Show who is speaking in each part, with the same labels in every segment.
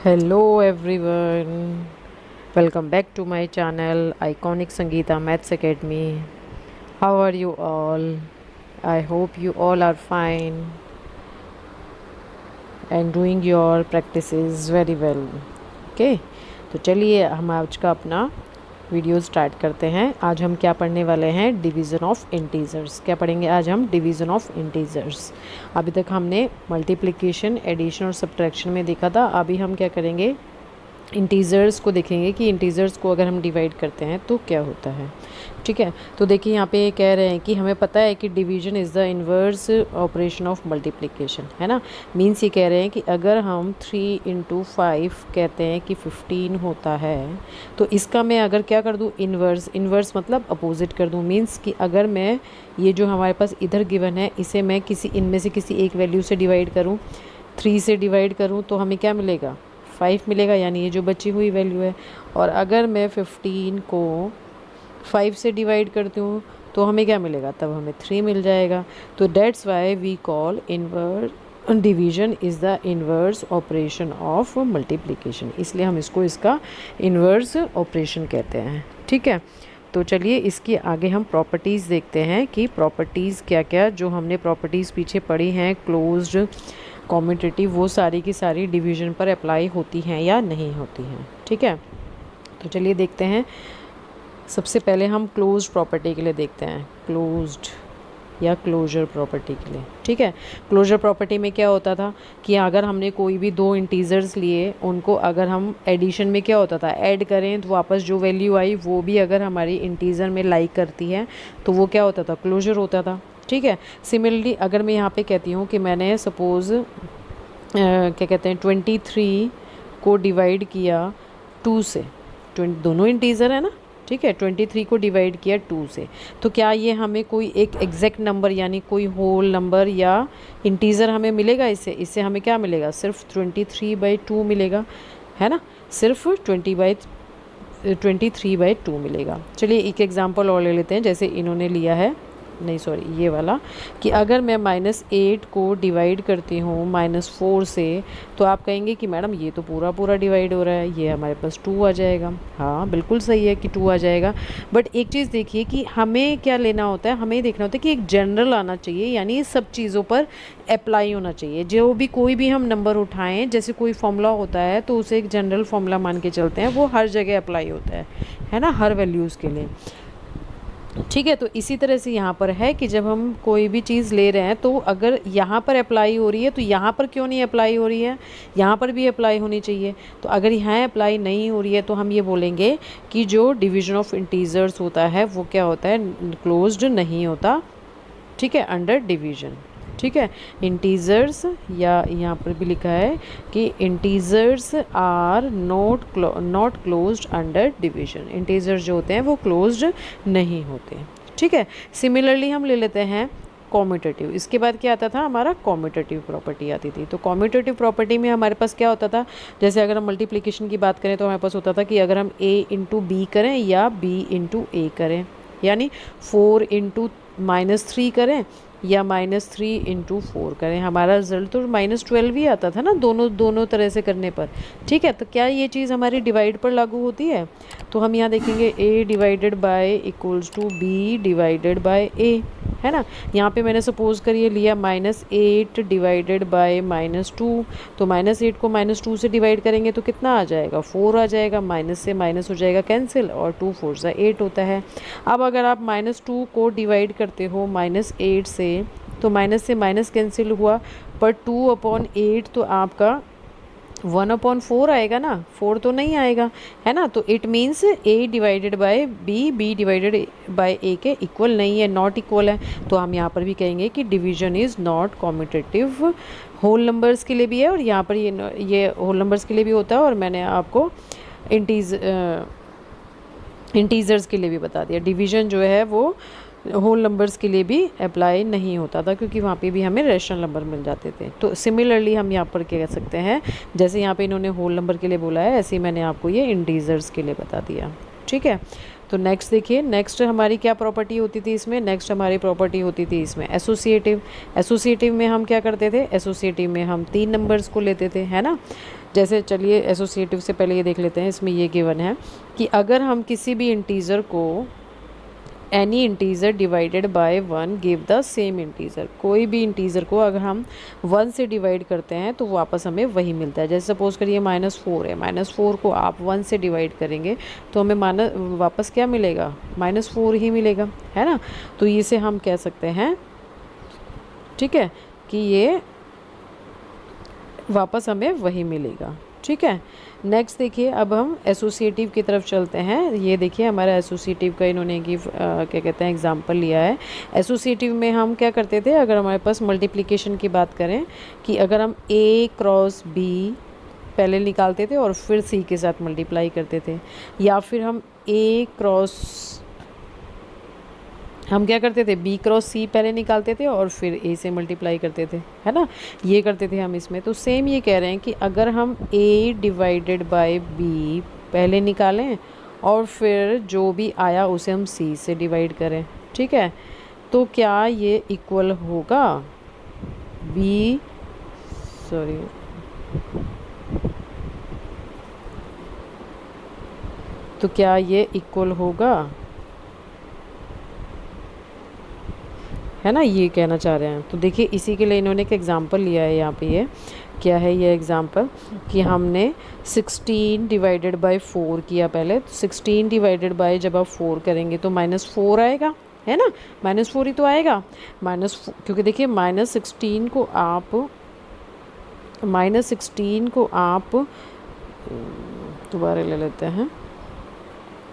Speaker 1: Hello everyone, welcome back to my channel Iconic Sangeeta Maths Academy. How are you all? I hope you all are fine and doing your practices very well. Okay, तो चलिए हम आज का अपना video start करते हैं। आज हम क्या पढ़ने वाले हैं? Division of integers. क्या पढ़ेंगे आज हम? Division of integers. अभी तक हमने मल्टीप्लिकेशन, एडिशन और सब्ट्रैक्शन में देखा था। अभी हम क्या करेंगे? इंटीजर्स को देखेंगे कि इंटीजर्स को अगर हम डिवाइड करते हैं तो क्या होता है। ठीक है, तो देखिए यहाँ पे कह रहे हैं कि हमें पता है कि division is the inverse operation of multiplication, है ना। मीन्स ये कह रहे हैं कि अगर हम 3 × 5 कहते हैं कि 15 होता है, तो इसका मैं अगर क्या कर दूँ? इन्वर्स मतलब अपोजिट कर दूँ। मीन्स कि अगर मैं ये जो हमारे पास इधर गिवन है इसे मैं इनमें से किसी एक वैल्यू से डिवाइड करूँ, 3 से डिवाइड करूँ, तो हमें क्या मिलेगा? 5 मिलेगा, यानी ये जो बची हुई वैल्यू है। और अगर मैं 15 को 5 से डिवाइड करती हूँ तो हमें क्या मिलेगा? तब हमें 3 मिल जाएगा। तो that's why we call division is the inverse operation of multiplication. इसलिए हम इसका इन्वर्स ऑपरेशन कहते हैं। ठीक है, तो चलिए इसकी आगे हम प्रॉपर्टीज़ देखते हैं कि प्रॉपर्टीज़ क्या क्या जो हमने प्रॉपर्टीज़ पीछे पढ़ी हैं, क्लोज्ड, कॉम्यूटेटिव, वो सारी की सारी डिवीज़न पर अप्लाई होती हैं या नहीं होती हैं। ठीक है, तो चलिए देखते हैं। सबसे पहले हम क्लोज्ड प्रॉपर्टी के लिए देखते हैं, क्लोज्ड या क्लोजर प्रॉपर्टी के लिए। ठीक है, क्लोजर प्रॉपर्टी में क्या होता था कि अगर हमने कोई भी दो इंटीजर्स लिए, उनको अगर हम एडिशन में क्या होता था, ऐड करें तो वापस जो वैल्यू आई वो भी अगर हमारी इंटीजर में लाइक करती है तो वो क्या होता था? क्लोजर होता था। ठीक है, सिमिलरली अगर मैं यहाँ पे कहती हूँ कि मैंने सपोज़ क्या कहते हैं 23 को डिवाइड किया 2 से, दोनों इंटीजर है ना। ठीक है, 23 को डिवाइड किया 2 से, तो क्या ये हमें कोई एक एग्जैक्ट नंबर यानी कोई होल नंबर या इंटीजर हमें मिलेगा? इससे हमें क्या मिलेगा? सिर्फ 23/2 मिलेगा, है ना। सिर्फ 23/2 मिलेगा। चलिए एक एग्जांपल और ले लेते हैं, जैसे इन्होंने लिया है, नहीं सॉरी ये वाला, कि अगर मैं -8 को डिवाइड करती हूँ -4 से, तो आप कहेंगे कि मैडम ये तो पूरा डिवाइड हो रहा है, ये हमारे पास 2 आ जाएगा। हाँ बिल्कुल सही है कि 2 आ जाएगा, बट एक चीज़ देखिए कि हमें क्या लेना होता है, हमें देखना होता है कि एक जनरल आना चाहिए, यानी सब चीज़ों पर अप्लाई होना चाहिए। जो भी कोई भी हम नंबर उठाएं, जैसे कोई फॉर्मूला होता है तो उसे एक जनरल फॉर्मूला मान के चलते हैं, वो हर जगह अप्लाई होता है ना, हर वैल्यूज़ के लिए। ठीक है, तो इसी तरह से यहाँ पर है कि जब हम कोई भी चीज़ ले रहे हैं तो अगर यहाँ पर अप्लाई हो रही है तो यहाँ पर क्यों नहीं अप्लाई हो रही है? यहाँ पर भी अप्लाई होनी चाहिए। तो अगर यहाँ अप्लाई नहीं हो रही है तो हम ये बोलेंगे कि जो डिवीज़न ऑफ इंटीजर्स होता है वो क्या होता है? क्लोज्ड नहीं होता। ठीक है, अंडर डिवीज़न। ठीक है, इंटीजर्स, या यहाँ पर भी लिखा है कि integers are not closed under division. Integers जो होते हैं वो क्लोज्ड नहीं होते। ठीक है, सिमिलरली हम ले लेते हैं कॉम्यूटेटिव। इसके बाद क्या आता था? हमारा कॉम्यूटेटिव प्रॉपर्टी आती थी। तो कॉम्यूटेटिव प्रॉपर्टी में हमारे पास क्या होता था? जैसे अगर हम मल्टीप्लिकेशन की बात करें तो हमारे पास होता था कि अगर हम a × b करें या b × a करें, यानी 4 × -3 करें या -3 × 4 करें, हमारा रिजल्ट तो -12 ही आता था ना, दोनों तरह से करने पर। ठीक है, तो क्या ये चीज़ हमारी डिवाइड पर लागू होती है? तो हम यहाँ देखेंगे a divided by equals to b divided by a, है ना। यहाँ पे मैंने सपोज़ करिए लिया -8 डिवाइडेड बाय -2, तो -8 को -2 से डिवाइड करेंगे तो कितना आ जाएगा? 4 आ जाएगा। माइनस से माइनस हो जाएगा कैंसिल, और 2 4 सा 8 होता है। अब अगर आप -2 को डिवाइड करते हो -8 से, तो माइनस से माइनस कैंसिल हुआ, पर 2/8 तो आपका 1/4 आएगा ना, 4 तो नहीं आएगा, है ना। तो it means a divided bye b divided by a के इक्वल नहीं है, नॉट इक्वल है। तो हम यहाँ पर भी कहेंगे कि division is not commutative. Whole numbers के लिए भी है और यहाँ पर ये होल नंबर्स के लिए भी होता है, और मैंने आपको इंटीजर्स के लिए भी बता दिया। डिवीजन जो है वो होल नंबर्स के लिए भी अप्लाई नहीं होता था, क्योंकि वहाँ पे भी हमें रेशनल नंबर मिल जाते थे। तो सिमिलरली हम यहाँ पर क्या कह सकते हैं, जैसे यहाँ पे इन्होंने होल नंबर के लिए बोला है, ऐसे ही मैंने आपको ये इंटीजर्स के लिए बता दिया। ठीक है, तो नेक्स्ट देखिए, नेक्स्ट हमारी क्या प्रॉपर्टी होती थी इसमें? नेक्स्ट हमारी प्रॉपर्टी होती थी इसमें एसोसिएटिव। एसोसिएटिव में हम क्या करते थे? एसोसिएटिव में हम 3 नंबर्स को लेते थे, है ना। जैसे चलिए एसोसिएटिव से पहले ये देख लेते हैं, इसमें ये गिवन है कि अगर हम किसी भी इंटीजर को any integer divided by 1 give the same integer, कोई भी इंटीजर को अगर हम 1 से डिवाइड करते हैं तो वापस हमें वही मिलता है। जैसे सपोज करिए -4 है, -4 को आप 1 से डिवाइड करेंगे तो हमें वापस क्या मिलेगा, -4 ही मिलेगा, है ना। तो इसे हम कह सकते हैं, ठीक है, कि ये वापस हमें वही मिलेगा, ठीक है। नेक्स्ट देखिए, अब हम एसोसिएटिव की तरफ चलते हैं। ये देखिए हमारा एसोसिएटिव का इन्होंने क्या कहते हैं एग्जांपल लिया है। एसोसिएटिव में हम क्या करते थे, अगर हमारे पास मल्टीप्लिकेशन की बात करें कि अगर हम A क्रॉस B पहले निकालते थे और फिर C के साथ मल्टीप्लाई करते थे, या फिर हम क्या करते थे, B क्रॉस C पहले निकालते थे और फिर A से मल्टीप्लाई करते थे, है ना, ये करते थे हम इसमें। तो सेम ये कह रहे हैं कि अगर हम A डिवाइडेड बाय B पहले निकालें और फिर जो भी आया उसे हम C से डिवाइड करें, ठीक है, तो क्या ये इक्वल होगा तो क्या ये इक्वल होगा, है ना, ये कहना चाह रहे हैं। तो देखिए इसी के लिए इन्होंने एक एग्जांपल लिया है यहाँ पे। ये क्या है, ये एग्जांपल कि हमने 16 डिवाइडेड बाय 4 किया पहले, तो 16 डिवाइडेड बाय जब आप 4 करेंगे तो -4 आएगा, है ना, -4 ही तो आएगा। क्योंकि देखिए -16 को आप दोबारा ले लेते हैं,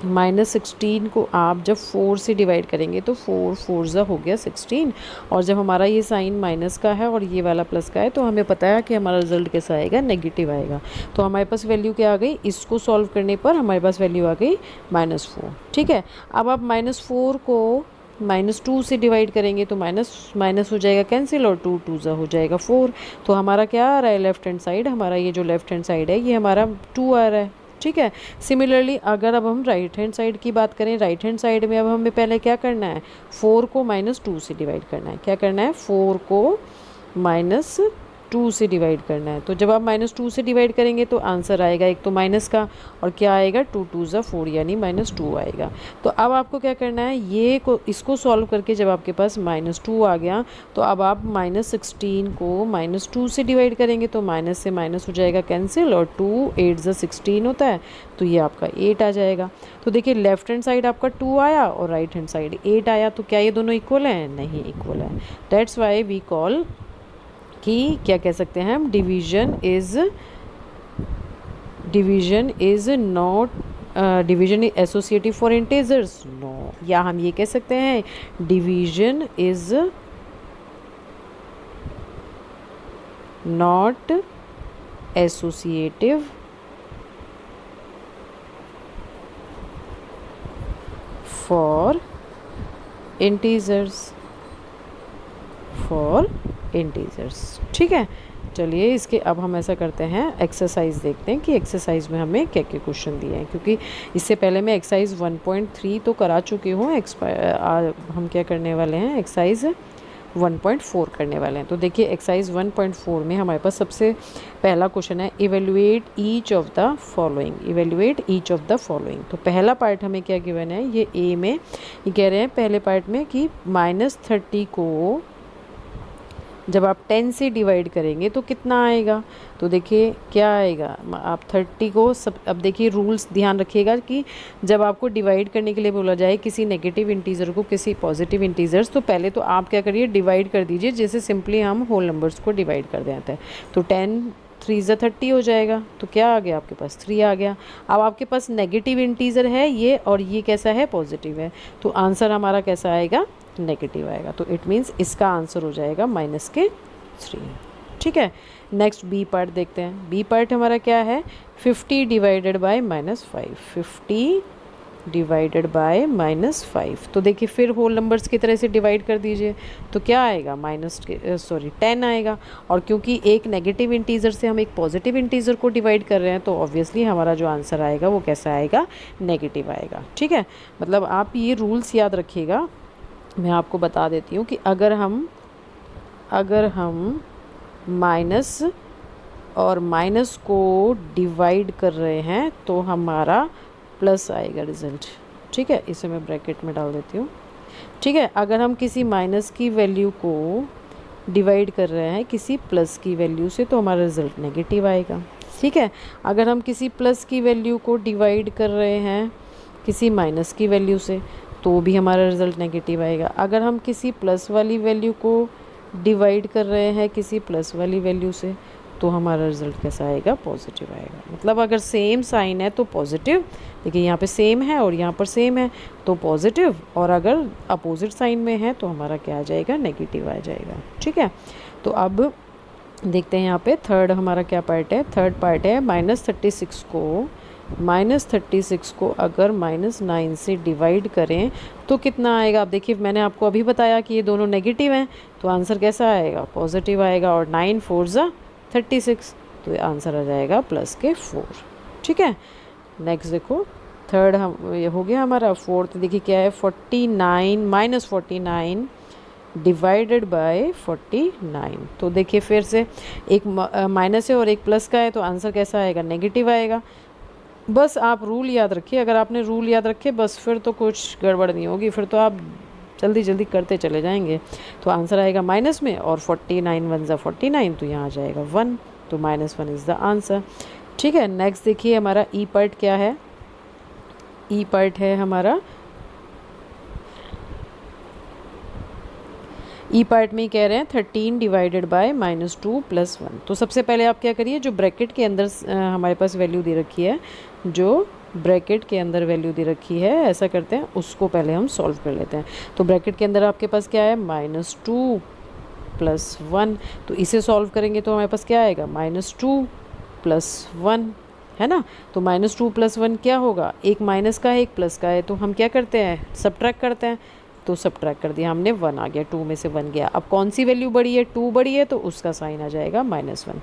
Speaker 1: -16 को आप जब 4 से डिवाइड करेंगे तो 4 4 हो गया 16, और जब हमारा ये साइन माइनस का है और ये वाला प्लस का है तो हमें पता है कि हमारा रिजल्ट कैसा आएगा, नेगेटिव आएगा। तो हमारे पास वैल्यू क्या आ गई, इसको सॉल्व करने पर हमारे पास वैल्यू आ गई -4, ठीक है। अब आप -4 को -2 से डिवाइड करेंगे तो माइनस हो जाएगा कैंसिल, और 2 2 हो जाएगा 4। तो हमारा क्या आ रहा है, लेफ्ट हैंड साइड, हमारा ये जो लेफ्ट हैंड साइड है ये हमारा 2 आ रहा है, ठीक है। सिमिलरली अगर अब हम राइट हैंड साइड की बात करें, राइट हैंड साइड में अब हमें पहले क्या करना है, 4 को -2 से डिवाइड करना है। क्या करना है, 4 को -2 से डिवाइड करना है। तो जब आप -2 से डिवाइड करेंगे तो आंसर आएगा एक तो माइनस का, और क्या आएगा, 2 2 4 यानी -2 आएगा। तो अब आपको क्या करना है, इसको सॉल्व करके जब आपके पास -2 आ गया तो अब आप -16 को -2 से डिवाइड करेंगे तो माइनस से माइनस हो जाएगा कैंसिल, और 2 8 16 होता है, तो ये आपका 8 आ जाएगा। तो देखिए लेफ्ट हैंड साइड आपका 2 आया और राइट हैंड साइड 8 आया, तो क्या ये दोनों इक्वल हैं, नहीं इक्वल है। दैट्स वाई वी कॉल कि क्या कह सकते हैं हम, division is associative for integers, no. या हम ये कह सकते हैं division is not associative for integers, ठीक है। चलिए इसके अब हम ऐसा करते हैं, एक्सरसाइज देखते हैं कि एक्सरसाइज में हमें क्या क्या क्वेश्चन दिए हैं, क्योंकि इससे पहले मैं एक्सरसाइज 1.3 तो करा चुकी हूँ। हम क्या करने वाले हैं, एक्सरसाइज 1.4 करने वाले हैं। तो देखिए एक्सरसाइज 1.4 में हमारे पास सबसे पहला क्वेश्चन है, evaluate each of the following. तो पहला पार्ट हमें क्या गिवन है, ये ए में ये कह रहे हैं पहले पार्ट में कि -30 को जब आप 10 से डिवाइड करेंगे तो कितना आएगा। तो देखिए क्या आएगा, आप 30 को अब देखिए रूल्स ध्यान रखिएगा कि जब आपको डिवाइड करने के लिए बोला जाए किसी नेगेटिव इंटीजर को किसी पॉजिटिव इंटीजर्स, तो पहले तो आप क्या करिए, डिवाइड कर दीजिए, जैसे सिंपली हम होल नंबर्स को डिवाइड कर देते हैं। तो 10 3 30 हो जाएगा, तो क्या आ गया आपके पास, 3 आ गया। अब आपके पास नेगेटिव इंटीजर है ये, और ये कैसा है, पॉजिटिव है, तो आंसर हमारा कैसा आएगा, नेगेटिव आएगा। तो इट मीन्स इसका आंसर हो जाएगा -3, ठीक है। नेक्स्ट बी पार्ट देखते हैं। बी पार्ट हमारा क्या है, 50 डिवाइडेड बाय -5, 50 डिवाइडेड बाय -5। तो देखिए फिर होल नंबर्स की तरह से डिवाइड कर दीजिए, तो क्या आएगा, 10 आएगा। और क्योंकि एक नेगेटिव इंटीजर से हम एक पॉजिटिव इंटीजर को डिवाइड कर रहे हैं तो ऑब्वियसली हमारा जो आंसर आएगा वो कैसा आएगा, नेगेटिव आएगा, ठीक है। मतलब आप ये रूल्स याद रखिएगा। मैं आपको बता देती हूँ कि अगर हम और माइनस को डिवाइड कर रहे हैं तो हमारा प्लस आएगा रिज़ल्ट। ठीक है, इसे मैं ब्रैकेट में डाल देती हूँ। ठीक है, अगर हम किसी माइनस की वैल्यू को डिवाइड कर रहे हैं किसी प्लस की वैल्यू से तो हमारा रिज़ल्ट नेगेटिव आएगा। ठीक है, अगर हम किसी प्लस की वैल्यू को डिवाइड कर रहे हैं किसी माइनस की वैल्यू से तो भी हमारा रिज़ल्ट नेगेटिव आएगा। अगर हम किसी प्लस वाली वैल्यू को डिवाइड कर रहे हैं किसी प्लस वाली वैल्यू से तो हमारा रिज़ल्ट कैसा आएगा? पॉजिटिव आएगा। मतलब अगर सेम साइन है तो पॉजिटिव, देखिए यहाँ पे सेम है और यहाँ पर सेम है तो पॉजिटिव, और अगर अपोजिट साइन में है तो हमारा क्या आ जाएगा? नेगेटिव आ जाएगा। ठीक है, तो अब देखते हैं यहाँ पे थर्ड हमारा क्या पार्ट है। थर्ड पार्ट है -36 को अगर -9 से डिवाइड करें तो कितना आएगा? आप देखिए मैंने आपको अभी बताया कि ये दोनों नेगेटिव हैं तो आंसर कैसा आएगा? पॉजिटिव आएगा। और 9 4 ज़ा 36 तो ये आंसर आ जाएगा +4। ठीक है, नेक्स्ट देखो थर्ड हम ये हो गया हमारा। फोर्थ देखिए क्या है? 49 -49 डिवाइडेड बाय 49। तो देखिए फिर से एक माइनस है और एक प्लस का है तो आंसर कैसा आएगा? नेगेटिव आएगा। बस आप रूल याद रखिए, अगर आपने रूल याद रखे बस फिर तो कुछ गड़बड़ नहीं होगी, फिर तो आप जल्दी जल्दी करते चले जाएंगे। तो आंसर आएगा माइनस में और 49 1 ज़ा 49 तो यहाँ आ जाएगा 1, तो -1 इज़ द आंसर। ठीक है, नेक्स्ट देखिए हमारा ई पार्ट क्या है। ई पार्ट है हमारा, ई पार्ट में कह रहे हैं 13 डिवाइडेड बाय -2 + 1। तो सबसे पहले आप क्या करिए, जो ब्रैकेट के अंदर हमारे पास वैल्यू दे रखी है, जो ब्रैकेट के अंदर वैल्यू दे रखी है, ऐसा करते हैं उसको पहले हम सॉल्व कर लेते हैं। तो ब्रैकेट के अंदर आपके पास क्या है? -2 + 1। तो इसे सॉल्व करेंगे तो हमारे पास क्या आएगा? -2 + 1 है ना। तो -2 + 1 क्या होगा? एक माइनस का है एक प्लस का है, तो हम क्या करते हैं? सब्ट्रैक्ट करते हैं। तो सब्ट्रैक्ट कर दिया हमने, 1 आ गया, 2 में से 1 गया। अब कौन सी वैल्यू बड़ी है? 2 बड़ी है तो उसका साइन आ जाएगा -1।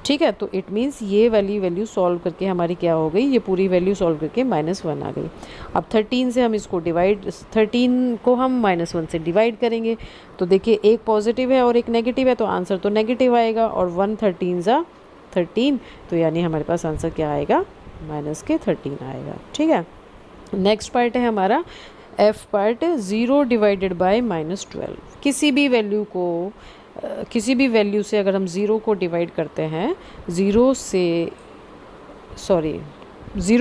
Speaker 1: ठीक है, तो इट मीन्स ये वाली वैल्यू सॉल्व करके हमारी क्या हो गई? ये पूरी वैल्यू सॉल्व करके -1 आ गई। अब 13 से हम इसको डिवाइड, 13 को हम -1 से डिवाइड करेंगे तो देखिए एक पॉजिटिव है और एक नेगेटिव है तो आंसर तो नेगेटिव आएगा। और 1 13 ज़ा 13 तो यानी हमारे पास आंसर क्या आएगा? -13 आएगा। ठीक है, नेक्स्ट पार्ट है हमारा एफ पार्ट, 0 डिवाइडेड बाय -12। किसी भी वैल्यू को किसी भी वैल्यू से अगर हम 0 को डिवाइड करते हैं, 0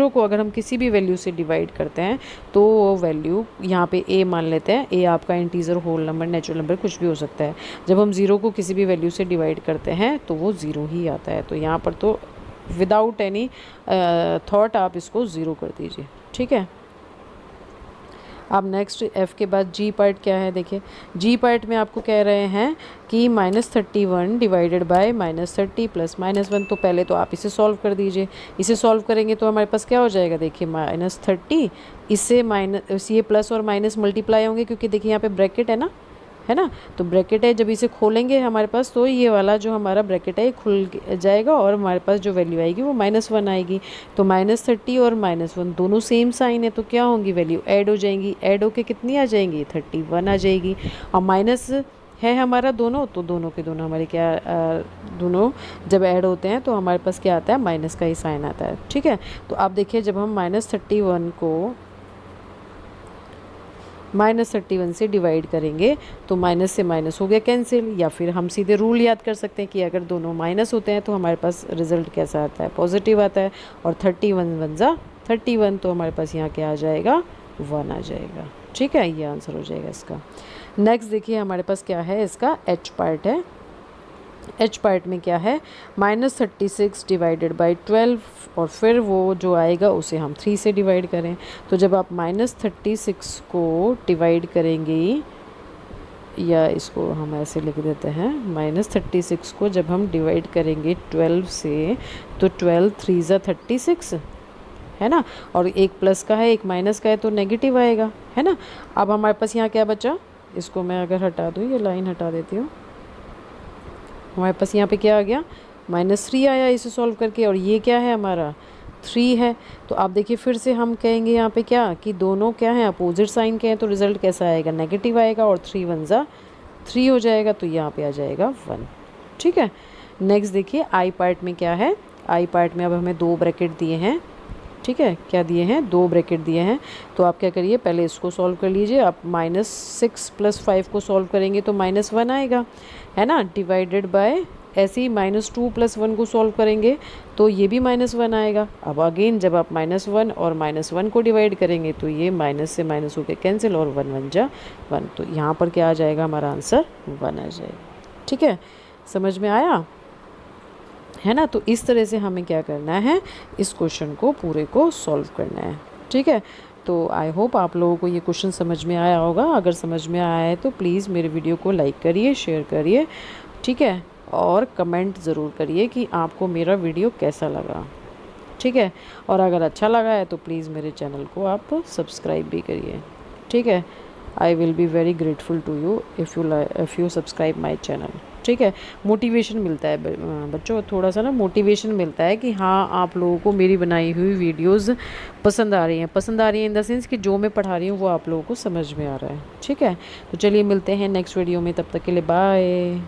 Speaker 1: को अगर हम किसी भी वैल्यू से डिवाइड करते हैं तो वो वैल्यू यहाँ पे a मान लेते हैं। a आपका integer, whole number, natural number कुछ भी हो सकता है। जब हम 0 को किसी भी वैल्यू से डिवाइड करते हैं तो वो 0 ही आता है। तो यहाँ पर तो विदाउट एनी थॉट आप इसको 0 कर दीजिए। ठीक है, अब नेक्स्ट f के बाद g पार्ट क्या है? देखिए g पार्ट में आपको कह रहे हैं कि -31 डिवाइडेड बाय -30 + -1। तो पहले तो आप इसे सॉल्व कर दीजिए। इसे सॉल्व करेंगे तो हमारे पास क्या हो जाएगा? देखिए -30, इससे माइनस, ये प्लस और माइनस मल्टीप्लाई होंगे क्योंकि देखिए यहाँ पे ब्रैकेट है ना, तो ब्रैकेट है। जब इसे खोलेंगे हमारे पास तो ये वाला जो हमारा ब्रैकेट है ये खुल जाएगा और हमारे पास जो वैल्यू आएगी वो -1 आएगी। तो -30 और -1 दोनों सेम साइन है तो क्या होंगी? वैल्यू ऐड हो जाएंगी। ऐड होके कितनी आ जाएंगी? 31 आ जाएगी। और माइनस है हमारा दोनों, तो दोनों के दोनों हमारे क्या दोनों जब ऐड होते हैं तो हमारे पास क्या आता है? माइनस का ही साइन आता है। ठीक है, तो आप देखिए जब हम -31 को -31 से डिवाइड करेंगे तो माइनस से माइनस हो गया कैंसिल, या फिर हम सीधे रूल याद कर सकते हैं कि अगर दोनों माइनस होते हैं तो हमारे पास रिजल्ट कैसा आता है? पॉजिटिव आता है। और 31 1 ज़ा 31 तो हमारे पास यहाँ क्या आ जाएगा? 1 आ जाएगा। ठीक है, ये आंसर हो जाएगा इसका। नेक्स्ट देखिए हमारे पास क्या है? इसका एच पार्ट है। एच पार्ट में क्या है? -36 डिवाइडेड बाय 12 और फिर वो जो आएगा उसे हम 3 से डिवाइड करें। तो जब आप -36 को डिवाइड करेंगे, या इसको हम ऐसे लिख देते हैं, -36 को जब हम डिवाइड करेंगे 12 से तो 12 3 ज़ा 36 है ना, और एक प्लस का है एक माइनस का है तो नेगेटिव आएगा, है ना। अब हमारे पास यहाँ क्या बचा? इसको मैं अगर हटा दूँ, ये लाइन हटा देती हूँ, हमारे पास यहाँ पे क्या आ गया? -3 आया इसे सॉल्व करके। और ये क्या है? हमारा 3 है। तो आप देखिए फिर से हम कहेंगे यहाँ पे क्या कि दोनों क्या हैं? अपोजिट साइन के हैं, तो रिज़ल्ट कैसा आएगा? नेगेटिव आएगा। और 3 1 ज़ा 3 हो जाएगा तो यहाँ पे आ जाएगा 1। ठीक है, नेक्स्ट देखिए आई पार्ट में क्या है, आई पार्ट में अब हमें 2 ब्रैकेट दिए हैं, ठीक है, क्या दिए हैं, 2 ब्रैकेट दिए हैं। तो आप क्या करिए, पहले इसको सॉल्व कर लीजिए। आप -6 + 5 को सॉल्व करेंगे तो -1 आएगा, है ना, डिवाइडेड बाय, ऐसे ही -2 + 1 को सॉल्व करेंगे तो ये भी -1 आएगा। अब अगेन जब आप -1 और -1 को डिवाइड करेंगे तो ये माइनस से माइनस होकर कैंसिल और 1 1 जा 1, तो यहाँ पर क्या आ जाएगा, हमारा आंसर 1 आ जाएगा। ठीक है, समझ में आया, है ना। तो इस तरह से हमें क्या करना है, इस क्वेश्चन को पूरे को सॉल्व करना है। ठीक है, तो आई होप आप लोगों को ये क्वेश्चन समझ में आया होगा। अगर समझ में आया है तो प्लीज़ मेरे वीडियो को लाइक करिए, शेयर करिए, ठीक है, और कमेंट ज़रूर करिए कि आपको मेरा वीडियो कैसा लगा। ठीक है, और अगर अच्छा लगा है तो प्लीज़ मेरे चैनल को आप सब्सक्राइब भी करिए। ठीक है, I will be very grateful to you if you subscribe my channel. ठीक है, मोटिवेशन मिलता है बच्चों, थोड़ा सा ना मोटिवेशन मिलता है कि हाँ आप लोगों को मेरी बनाई हुई वीडियोस पसंद आ रही हैं इन द सेंस कि जो मैं पढ़ा रही हूँ वो आप लोगों को समझ में आ रहा है। ठीक है, तो चलिए मिलते हैं नेक्स्ट वीडियो में, तब तक के लिए बाय।